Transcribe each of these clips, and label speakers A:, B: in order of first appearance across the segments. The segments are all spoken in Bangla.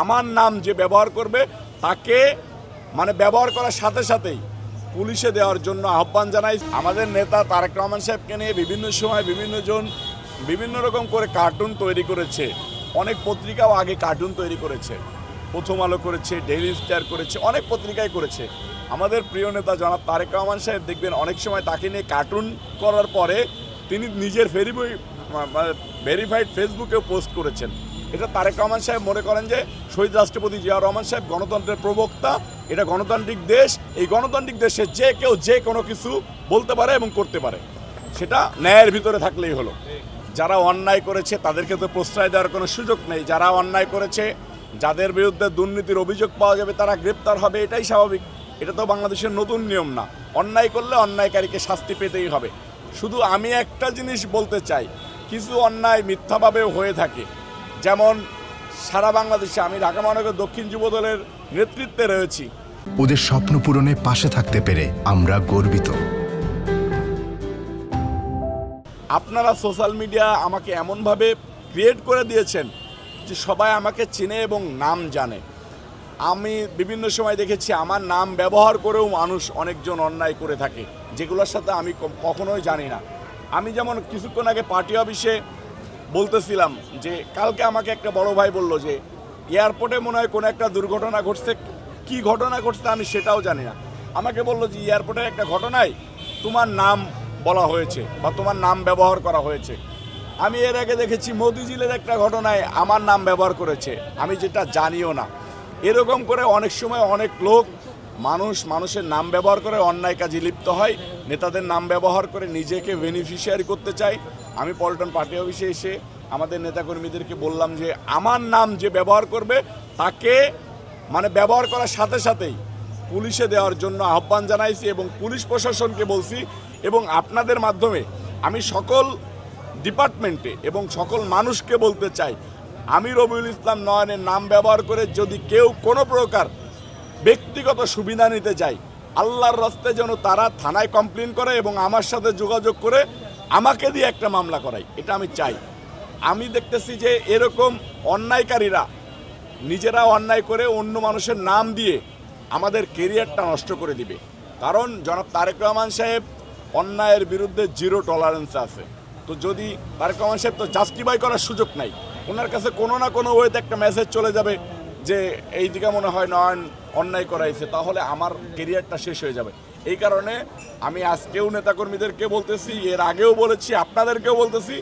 A: আমার নাম যে ব্যবহার করবে তাকে মানে ব্যবহার করার সাথে সাথেই পুলিশে দেওয়ার জন্য আহ্বান জানাই। আমাদের নেতা তারেক রহমান সাহেবকে নিয়ে বিভিন্ন সময় বিভিন্নজন বিভিন্ন রকম করে কার্টুন তৈরি করেছে। অনেক পত্রিকাও আগে কার্টুন তৈরি করেছে, প্রথম আলো করেছে, ডেইলি স্টার করেছে, অনেক পত্রিকায় করেছে। আমাদের প্রিয় নেতা জনাব তারেক রহমান সাহেব দেখবেন অনেক সময় তাকে নিয়ে কার্টুন করার পরে তিনি নিজের ভেরিফাইড ফেসবুকেও পোস্ট করেছেন। এটা তারেক রহমান সাহেব মনে করেন যে শহীদ রাষ্ট্রপতি জিয়াউর রহমান সাহেব গণতন্ত্রের প্রবক্তা, এটা গণতান্ত্রিক দেশ, এই গণতান্ত্রিক দেশে যে কেউ যে কোনো কিছু বলতে পারে এবং করতে পারে, সেটা ন্যায়ের ভিতরে থাকলেই হলো। যারা অন্যায় করেছে তাদেরকে তো প্রশ্রয় দেওয়ার কোনো সুযোগ নেই। যারা অন্যায় করেছে, যাদের বিরুদ্ধে দুর্নীতির অভিযোগ পাওয়া যাবে, তারা গ্রেপ্তার হবে, এটাই স্বাভাবিক। এটা তো বাংলাদেশের নতুন নিয়ম না। অন্যায় করলে অন্যায়কারীকে শাস্তি পেতেই হবে। শুধু আমি একটা জিনিস বলতে চাই, কিছু অন্যায় মিথ্যাভাবেও হয়ে থাকে। যেমন সারা বাংলাদেশে আমি ঢাকা মহানগর দক্ষিণ যুবদলের নেতৃত্বে রয়েছি।
B: ওদের স্বপ্ন পূরণে পাশে থাকতে পেরে আমরা গর্বিত।
A: আপনারা সোশ্যাল মিডিয়া আমাকে এমনভাবে ক্রিয়েট করে দিয়েছেন যে সবাই আমাকে চেনে এবং নাম জানে। আমি বিভিন্ন সময় দেখেছি আমার নাম ব্যবহার করেও মানুষ অনেকজন অন্যায় করে থাকে, যেগুলোর সাথে আমি কখনোই জানি না। আমি যেমন কিছুক্ষণ আগে পার্টি অফিসে বলতেছিলাম যে কালকে আমাকে একটা বড় ভাই বলল যে এয়ারপোর্টে মনে হয় কোনো একটা দুর্ঘটনা ঘটছে, কী ঘটনা ঘটছে আমি সেটাও জানি না। আমাকে বললো যে এয়ারপোর্টের একটা ঘটনায় তোমার নাম বলা হয়েছে বা তোমার নাম ব্যবহার করা হয়েছে। আমি এর আগে দেখেছি মতিঝিলের একটা ঘটনায় আমার নাম ব্যবহার করেছে, আমি যেটা জানিও না। এরকম করে অনেক সময় অনেক লোক মানুষের নাম ব্যবহার করে অন্যায় কাজে লিপ্ত হয়, নেতাদের নাম ব্যবহার করে নিজেকে বেনিফিশিয়ারি করতে চায়। আমি পল্টন পার্টি অফিসে এসে আমাদের নেতাকর্মীদেরকে বললাম যে আমার নাম যে ব্যবহার করবে তাকে মানে ব্যবহার করার সাথে সাথেই পুলিশে দেওয়ার জন্য আহ্বান জানাইছি এবং পুলিশ প্রশাসনকে বলছি। এবং আপনাদের মাধ্যমে আমি সকল ডিপার্টমেন্টে এবং সকল মানুষকে বলতে চাই, আমি রবিউল ইসলাম নয়নের নাম ব্যবহার করে যদি কেউ কোনো প্রকার ব্যক্তিগত সুবিধা নিতে চায়, আল্লাহর রাস্তায় যেন তারা থানায় কমপ্লেন করে এবং আমার সাথে যোগাযোগ করে আমাকে দিয়ে একটা মামলা করায়, এটা আমি চাই। আমি দেখতেছি যে এরকম অন্যায়কারীরা নিজেরা অন্যায় করে অন্য মানুষের নাম দিয়ে আমাদের কেরিয়ারটা নষ্ট করে দিবে। কারণ জনাব তারেক রহমান সাহেব অন্যায়ের বিরুদ্ধে জিরো টলারেন্স আছে। তো যদি তারেক রহমান সাহেব তো জাস্টিফাই করার সুযোগ নাই, ওনার কাছে কোনো না কোনো ওয়েতে একটা মেসেজ চলে যাবে যে এই দিকে মনে হয় নয়ন অন্যায় করাইছে, তাহলে আমার কেরিয়ারটা শেষ হয়ে যাবে। এই কারণে আমি আজকেও নেতাকর্মীদেরকে বলতেছি, এর আগেও বলেছি, আপনাদেরকেও বলতেছি,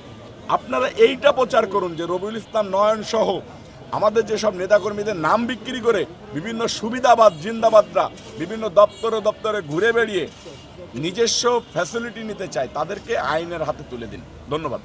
A: আপনারা এইটা প্রচার করুন যে রবিউল ইসলাম নয়ন সহ আমাদের যেসব নেতাকর্মীদের নাম বিক্রি করে বিভিন্ন সুবিধাবাদ জিন্দাবাদরা বিভিন্ন দপ্তরে ঘুরে বেড়িয়ে নিজস্ব ফ্যাসিলিটি নিতে চায়, তাদেরকে আইনের হাতে তুলে দিন। ধন্যবাদ।